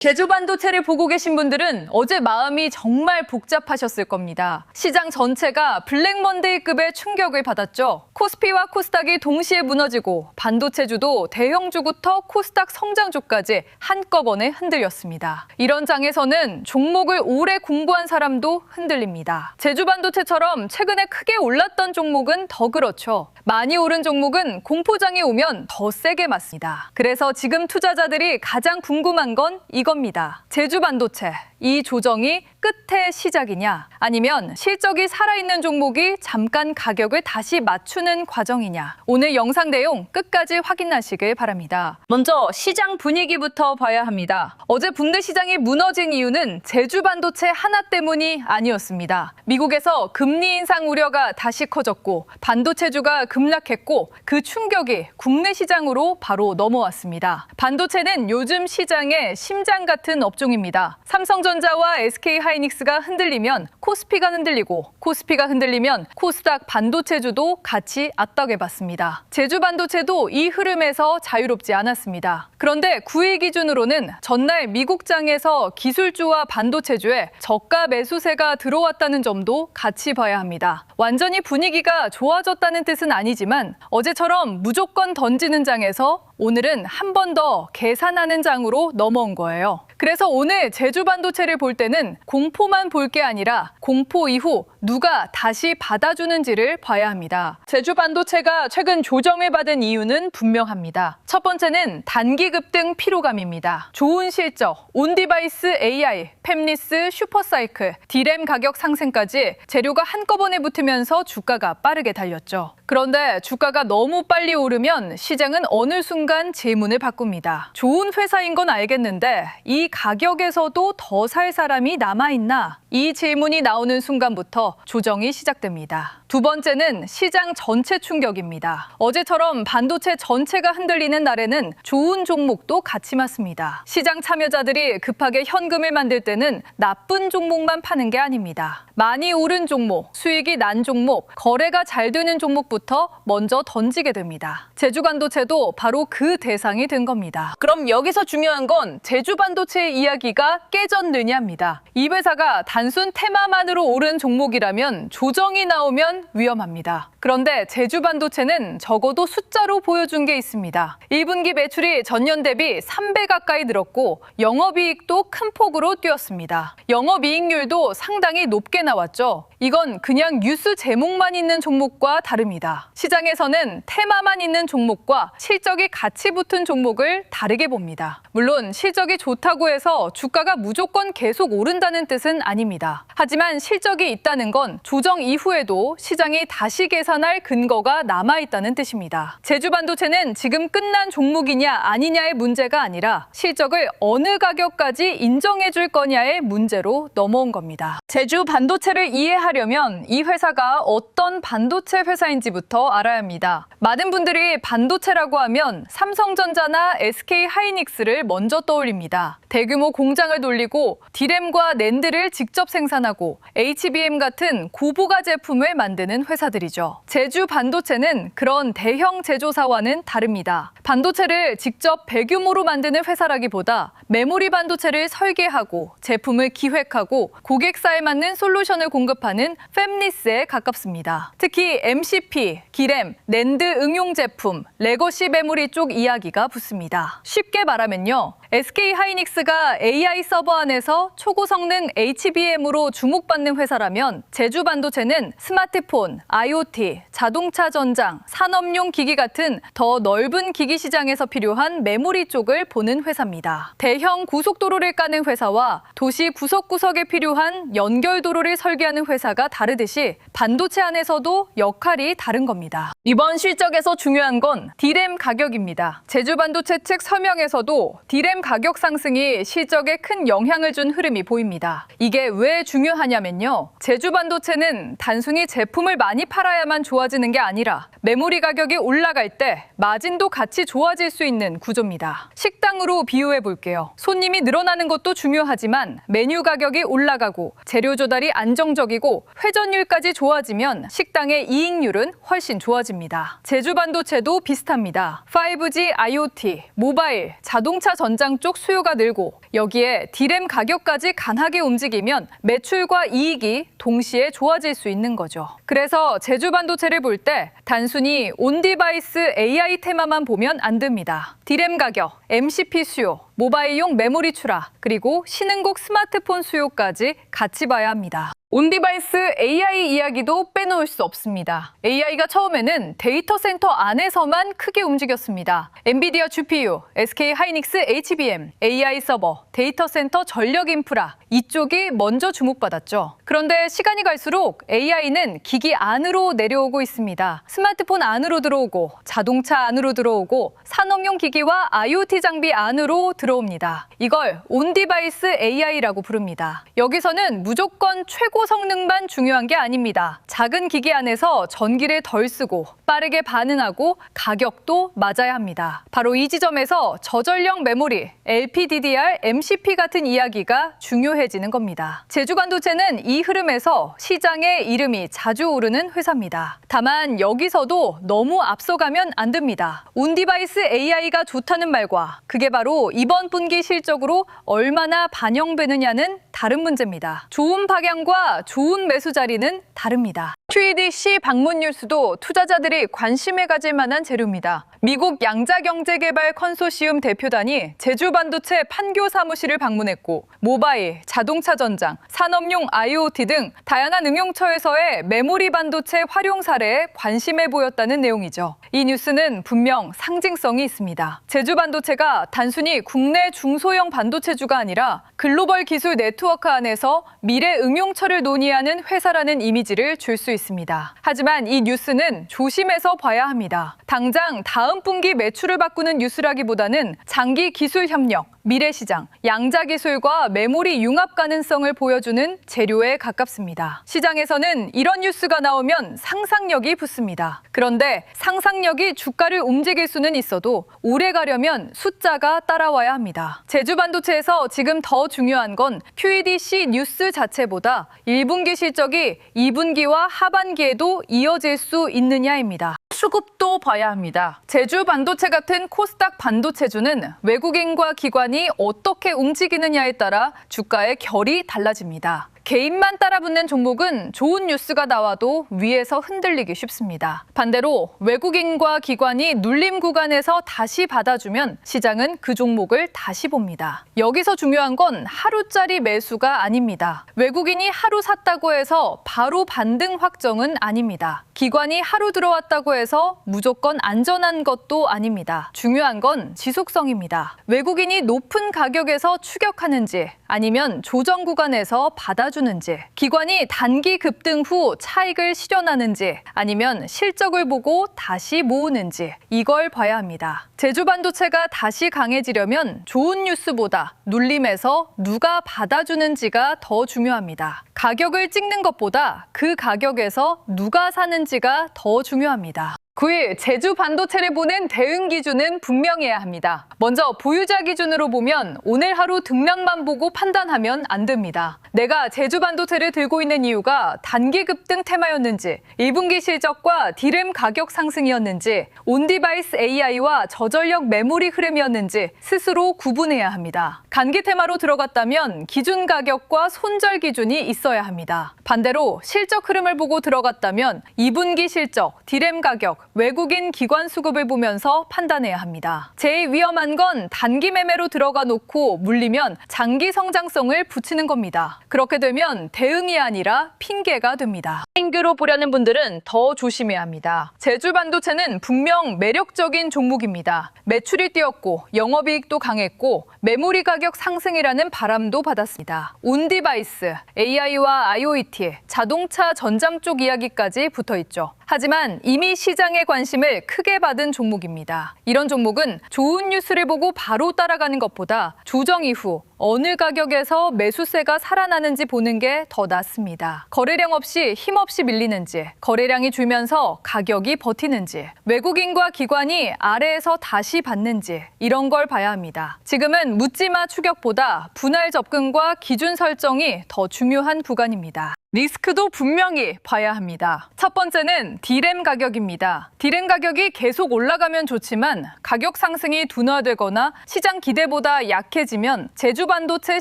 제주 반도체를 보고 계신 분들은 어제 마음이 정말 복잡하셨을 겁니다. 시장 전체가 블랙먼데이급의 충격을 받았죠. 코스피와 코스닥이 동시에 무너지고 반도체주도 대형주부터 코스닥 성장주까지 한꺼번에 흔들렸습니다. 이런 장에서는 종목을 오래 공부한 사람도 흔들립니다. 제주 반도체처럼 최근에 크게 올랐던 종목은 더 그렇죠. 많이 오른 종목은 공포장이 오면 더 세게 맞습니다. 그래서 지금 투자자들이 가장 궁금한 건 이겁니다. 제주 반도체, 이 조정이 끝의 시작이냐, 아니면 실적이 살아있는 종목이 잠깐 가격을 다시 맞추는 과정이냐. 오늘 영상 내용 끝까지 확인하시길 바랍니다. 먼저 시장 분위기부터 봐야 합니다. 어제 분대 시장이 무너진 이유는 제주 반도체 하나 때문이 아니었습니다. 미국에서 금리 인상 우려가 다시 커졌고 반도체주가 급락했고 그 충격이 국내 시장으로 바로 넘어왔습니다. 반도체는 요즘 시장의 심장 같은 업종입니다. 삼성전자와 SK하이닉스가 흔들리면 코스피가 흔들리고 코스피가 흔들리면 코스닥 반도체주도 같이 압박해봤습니다. 제주 반도체도 이 흐름에서 자유롭지 않았습니다. 그런데 9일 기준으로는 전날 미국장에서 기술주와 반도체주에 저가 매수세가 들어왔다는 점도 같이 봐야 합니다. 완전히 분위기가 좋아졌다는 뜻은 아니지만 어제처럼 무조건 던지는 장에서 오늘은 한 번 더 계산하는 장으로 넘어온 거예요. 그래서 오늘 제주 반도체를 볼 때는 공포만 볼 게 아니라 공포 이후 누가 다시 받아주는지를 봐야 합니다. 제주 반도체가 최근 조정을 받은 이유는 분명합니다. 첫 번째는 단기 급등 피로감입니다. 좋은 실적, 온디바이스 AI, 팹리스, 슈퍼사이클, D램 가격 상승까지 재료가 한꺼번에 붙으면서 주가가 빠르게 달렸죠. 그런데 주가가 너무 빨리 오르면 시장은 어느 순간 질문을 바꿉니다. 좋은 회사인 건 알겠는데 이 가격에서도 더 살 사람이 남아있나? 이 질문이 나오는 순간부터 조정이 시작됩니다. 두 번째는 시장 전체 충격입니다. 어제처럼 반도체 전체가 흔들리는 날에는 좋은 종목도 같이 맞습니다. 시장 참여자들이 급하게 현금을 만들 때는 나쁜 종목만 파는 게 아닙니다. 많이 오른 종목, 수익이 난 종목, 거래가 잘 되는 종목부터 먼저 던지게 됩니다. 제주 반도체도 바로 그 대상이 된 겁니다. 그럼 여기서 중요한 건 제주 반도체의 이야기가 깨졌느냐입니다. 이 회사가 단순 테마만으로 오른 종목이라면 조정이 나오면 위험합니다. 그런데 제주 반도체는 적어도 숫자로 보여준 게 있습니다. 1분기 매출이 전년 대비 3배 가까이 늘었고 영업이익도 큰 폭으로 뛰었습니다. 영업이익률도 상당히 높게 나왔죠. 이건 그냥 뉴스 제목만 있는 종목과 다릅니다. 시장에서는 테마만 있는 종목과 실적이 같이 붙은 종목을 다르게 봅니다. 물론 실적이 좋다고 해서 주가가 무조건 계속 오른다는 뜻은 아닙니다. 하지만 실적이 있다는 건 조정 이후에도 시장이 다시 계산할 근거가 남아있다는 뜻입니다. 제주 반도체는 지금 끝난 종목이냐 아니냐의 문제가 아니라 실적을 어느 가격까지 인정해줄 거냐의 문제로 넘어온 겁니다. 제주 반도체를 이해하려면 이 회사가 어떤 반도체 회사인지부터 알아야 합니다. 많은 분들이 반도체라고 하면 삼성전자나 SK하이닉스를 먼저 떠올립니다. 대규모 공장을 돌리고 D램과 낸드를 직접 생산하고 HBM 같은 고부가 제품을 만드는 회사들이죠. 제주 반도체는 그런 대형 제조사와는 다릅니다. 반도체를 직접 대규모로 만드는 회사라기보다 메모리 반도체를 설계하고 제품을 기획하고 고객사에 맞는 솔루션을 공급하는 팹리스에 가깝습니다. 특히 MCP, D램, 낸드 응용 제품, 레거시 메모리 쪽 이야기가 붙습니다. 쉽게 말하면요. SK하이닉스가 AI 서버 안에서 초고성능 HBM으로 주목받는 회사라면 제주 반도체는 스마트폰, IoT, 자동차 전장, 산업용 기기 같은 더 넓은 기기 시장에서 필요한 메모리 쪽을 보는 회사입니다. 대형 고속도로를 까는 회사와 도시 구석구석에 필요한 연결도로를 설계하는 회사가 다르듯이 반도체 안에서도 역할이 다른 겁니다. 이번 실적에서 중요한 건 D램 가격입니다. 제주 반도체 측 설명에서도 D램 가격 상승이 실적에 큰 영향을 준 흐름이 보입니다. 이게 왜 중요하냐면요. 제주 반도체는 단순히 제품을 많이 팔아야만 좋아지는 게 아니라 메모리 가격이 올라갈 때 마진도 같이 좋아질 수 있는 구조입니다. 식당으로 비유해 볼게요. 손님이 늘어나는 것도 중요하지만 메뉴 가격이 올라가고 재료 조달이 안정적이고 회전율까지 좋아지면 식당의 이익률은 훨씬 좋아집니다. 제주 반도체도 비슷합니다. 5G IoT, 모바일, 자동차 전장 시장 쪽 수요가 늘고 여기에 D램 가격까지 강하게 움직이면 매출과 이익이 동시에 좋아질 수 있는 거죠. 그래서 제주 반도체를 볼 때 단순히 온디바이스 AI 테마만 보면 안 됩니다. D램 가격, MCP 수요, 모바일용 메모리 출하, 그리고 신흥국 스마트폰 수요까지 같이 봐야 합니다. 온디바이스 AI 이야기도 빼놓을 수 없습니다. AI가 처음에는 데이터 센터 안에서만 크게 움직였습니다. 엔비디아 GPU, SK 하이닉스 HBM, AI 서버, 데이터 센터 전력 인프라, 이쪽이 먼저 주목받았죠. 그런데 시간이 갈수록 AI는 기기 안으로 내려오고 있습니다. 스마트폰 안으로 들어오고, 자동차 안으로 들어오고, 산업용 기기와 IoT 장비 안으로 들어옵니다. 이걸 온디바이스 AI라고 부릅니다. 여기서는 무조건 최고 성능만 중요한 게 아닙니다. 작은 기기 안에서 전기를 덜 쓰고 빠르게 반응하고 가격도 맞아야 합니다. 바로 이 지점에서 저전력 메모리, LPDDR, MCP 같은 이야기가 중요해지는 겁니다. 제주반도체는 이 흐름에서 시장의 이름이 자주 오르는 회사입니다. 다만 여기서도 너무 앞서가면 안 됩니다. 온디바이스 AI가 좋다는 말과 그게 바로 이번 분기 실적으로 얼마나 반영되느냐는 다른 문제입니다. 좋은 방향과 좋은 매수 자리는 다릅니다. QED-C 방문 뉴스도 투자자들이 관심을 가질 만한 재료입니다. 미국 양자경제개발 컨소시엄 대표단이 제주반도체 판교 사무실을 방문했고 모바일, 자동차 전장, 산업용 IoT 등 다양한 응용처에서의 메모리 반도체 활용 사례에 관심을 보였다는 내용이죠. 이 뉴스는 분명 상징성이 있습니다. 제주반도체가 단순히 국내 중소형 반도체주가 아니라 글로벌 기술 네트워크 안에서 미래 응용처를 논의하는 회사라는 이미지를 줄 수 있습니다. 하지만 이 뉴스는 조심해서 봐야 합니다. 당장 다음 분기 매출을 바꾸는 뉴스라기보다는 장기 기술 협력, 미래 시장, 양자 기술과 메모리 융합 가능성을 보여주는 재료에 가깝습니다. 시장에서는 이런 뉴스가 나오면 상상력이 붙습니다. 그런데 상상력이 주가를 움직일 수는 있어도 오래 가려면 숫자가 따라와야 합니다. 제주반도체에서 지금 더 중요한 건 QED-C 뉴스 자체보다 1분기 실적이 2분기와 하반기에도 이어질 수 있느냐입니다. 수급도 봐야 합니다. 제주반도체 같은 코스닥 반도체주는 외국인과 기관이 어떻게 움직이느냐에 따라 주가의 결이 달라집니다. 개인만 따라붙는 종목은 좋은 뉴스가 나와도 위에서 흔들리기 쉽습니다. 반대로 외국인과 기관이 눌림 구간에서 다시 받아주면 시장은 그 종목을 다시 봅니다. 여기서 중요한 건 하루짜리 매수가 아닙니다. 외국인이 하루 샀다고 해서 바로 반등 확정은 아닙니다. 기관이 하루 들어왔다고 해서 무조건 안전한 것도 아닙니다. 중요한 건 지속성입니다. 외국인이 높은 가격에서 추격하는지 아니면 조정 구간에서 받아주는지, 기관이 단기 급등 후 차익을 실현하는지 아니면 실적을 보고 다시 모으는지 이걸 봐야 합니다. 제주반도체가 다시 강해지려면 좋은 뉴스보다 눌림에서 누가 받아주는지가 더 중요합니다. 가격을 찍는 것보다 그 가격에서 누가 사는지가 더 중요합니다. 9일 제주 반도체를 보는 대응 기준은 분명해야 합니다. 먼저 보유자 기준으로 보면 오늘 하루 등락만 보고 판단하면 안 됩니다. 내가 제주 반도체를 들고 있는 이유가 단기 급등 테마였는지, 1분기 실적과 D램 가격 상승이었는지, 온디바이스 AI와 저전력 메모리 흐름이었는지 스스로 구분해야 합니다. 단기 테마로 들어갔다면 기준 가격과 손절 기준이 있어야 합니다. 반대로 실적 흐름을 보고 들어갔다면 2분기 실적, D램 가격, 외국인 기관 수급을 보면서 판단해야 합니다. 제일 위험한 건 단기 매매로 들어가 놓고 물리면 장기 성장성을 붙이는 겁니다. 그렇게 되면 대응이 아니라 핑계가 됩니다. 핑계로 보려는 분들은 더 조심해야 합니다. 제주반도체는 분명 매력적인 종목입니다. 매출이 뛰었고 영업이익도 강했고 메모리 가격 상승이라는 바람도 받았습니다. 온디바이스, AI와 IoT, 자동차 전장 쪽 이야기까지 붙어있죠. 하지만 이미 시장의 관심을 크게 받은 종목입니다. 이런 종목은 좋은 뉴스를 보고 바로 따라가는 것보다 조정 이후 어느 가격에서 매수세가 살아나는지 보는 게 더 낫습니다. 거래량 없이 힘없이 밀리는지, 거래량이 줄면서 가격이 버티는지, 외국인과 기관이 아래에서 다시 받는지 이런 걸 봐야 합니다. 지금은 묻지마 추격보다 분할 접근과 기준 설정이 더 중요한 구간입니다. 리스크도 분명히 봐야 합니다. 첫 번째는 D램 가격입니다. D램 가격이 계속 올라가면 좋지만 가격 상승이 둔화되거나 시장 기대보다 약해지면 제주 반도체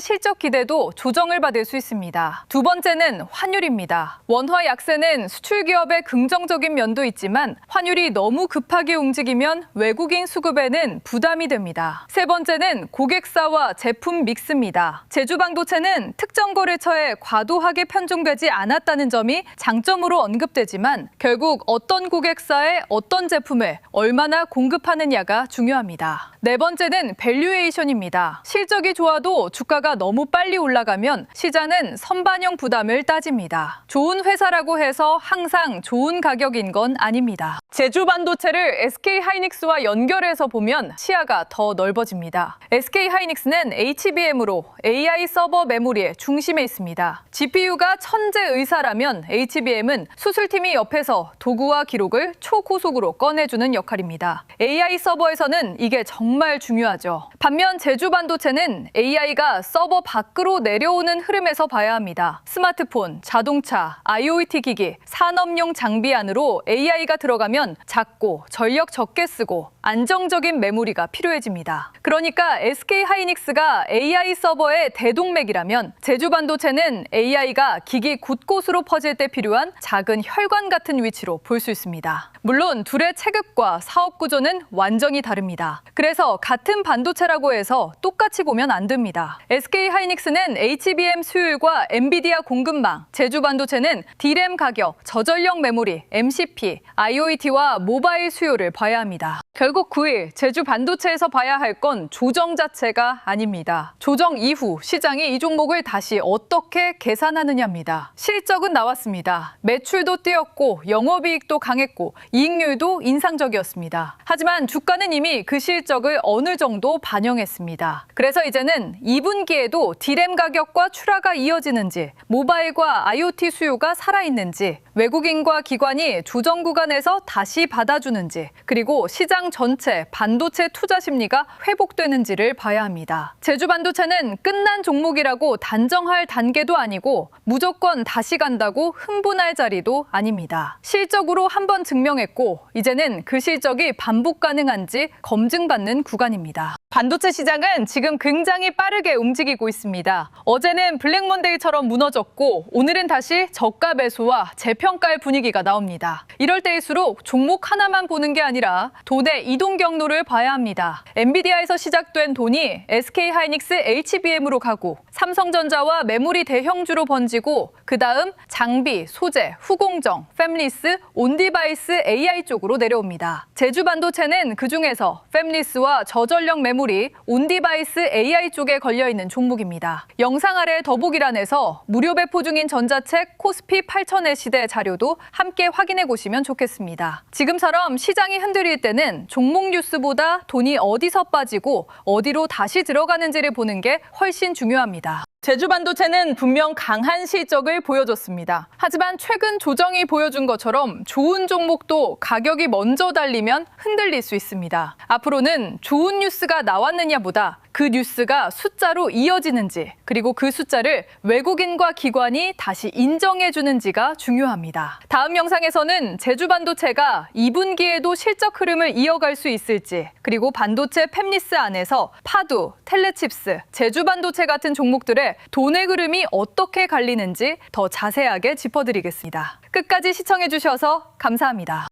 실적 기대도 조정을 받을 수 있습니다. 두 번째는 환율입니다. 원화 약세는 수출 기업의 긍정적인 면도 있지만 환율이 너무 급하게 움직이면 외국인 수급에는 부담이 됩니다. 세 번째는 고객사와 제품 믹스입니다. 제주 반도체는 특정 거래처에 과도하게 편중되지 않았다는 점이 장점으로 언급되지만 결국 어떤 고객사에 어떤 제품을 얼마나 공급하느냐가 중요합니다. 네 번째는 밸류에이션입니다. 실적이 좋아도 주가가 너무 빨리 올라가면 시장은 선반영 부담을 따집니다. 좋은 회사라고 해서 항상 좋은 가격인 건 아닙니다. 제주 반도체를 SK하이닉스와 연결해서 보면 시야가 더 넓어집니다. SK하이닉스는 HBM으로 AI 서버 메모리의 중심에 있습니다. GPU가 천재 의사라면 HBM은 수술팀이 옆에서 도구와 기록을 초고속으로 꺼내주는 역할입니다. AI 서버에서는 이게 정말 중요하죠. 반면 제주 반도체는 AI가 서버 밖으로 내려오는 흐름에서 봐야 합니다. 스마트폰, 자동차, IoT 기기, 산업용 장비 안으로 AI가 들어가면 작고 전력 적게 쓰고 안정적인 메모리가 필요해집니다. 그러니까 SK하이닉스가 AI 서버의 대동맥이라면 제주 반도체는 AI가 기기 곳곳으로 퍼질 때 필요한 작은 혈관 같은 위치로 볼 수 있습니다. 물론 둘의 체급과 사업 구조는 완전히 다릅니다. 그래서 같은 반도체라고 해서 똑같이 보면 안 됩니다. SK하이닉스는 HBM 수율과 엔비디아 공급망, 제주 반도체는 D램 가격, 저전력 메모리, MCP, IoT와 모바일 수요를 봐야 합니다. 결국 9일 제주 반도체에서 봐야 할 건 조정 자체가 아닙니다. 조정 이후 시장이 이 종목을 다시 어떻게 계산하느냐입니다. 실적은 나왔습니다. 매출도 뛰었고 영업이익도 강했고 이익률도 인상적이었습니다. 하지만 주가는 이미 그 실적을 어느 정도 반영했습니다. 그래서 이제는 2분기에도 D램 가격과 출하가 이어지는지, 모바일과 IoT 수요가 살아있는지, 외국인과 기관이 조정 구간에서 다시 받아주는지, 그리고 시장 전체 반도체 투자 심리가 회복되는지를 봐야 합니다. 제주 반도체는 끝난 종목이라고 단정할 단계도 아니고 무조건 다시 간다고 흥분할 자리도 아닙니다. 실적으로 한번 증명했고 이제는 그 실적이 반복 가능한지 검증받는 구간입니다. 반도체 시장은 지금 굉장히 빠르게 움직이고 있습니다. 어제는 블랙먼데이처럼 무너졌고 오늘은 다시 저가 매수와 재평가의 분위기가 나옵니다. 이럴 때일수록 종목 하나만 보는 게 아니라 돈의 이동 경로를 봐야 합니다. 엔비디아에서 시작된 돈이 SK하이닉스 HBM으로 가고 삼성전자와 메모리 대형주로 번지고 그 다음 장비, 소재, 후공정, 팹리스, 온디바이스 AI 쪽으로 내려옵니다. 제주 반도체는 그중에서 팹리스와 저전력 메모리, 온디바이스 AI 쪽에 걸려있는 종목입니다. 영상 아래 더보기란에서 무료 배포 중인 전자책 코스피 8000의 시대 자료도 함께 확인해 보시면 좋겠습니다. 지금처럼 시장이 흔들릴 때는 종목 뉴스보다 돈이 어디서 빠지고 어디로 다시 들어가는지를 보는 게 훨씬 중요합니다. 제주 반도체는 분명 강한 실적을 보여줬습니다. 하지만 최근 조정이 보여준 것처럼 좋은 종목도 가격이 먼저 달리면 흔들릴 수 있습니다. 앞으로는 좋은 뉴스가 나왔느냐보다 그 뉴스가 숫자로 이어지는지, 그리고 그 숫자를 외국인과 기관이 다시 인정해주는지가 중요합니다. 다음 영상에서는 제주 반도체가 2분기에도 실적 흐름을 이어갈 수 있을지, 그리고 반도체 팹리스 안에서 파두, 텔레칩스, 제주 반도체 같은 종목들의 돈의 흐름이 어떻게 갈리는지 더 자세하게 짚어드리겠습니다. 끝까지 시청해주셔서 감사합니다.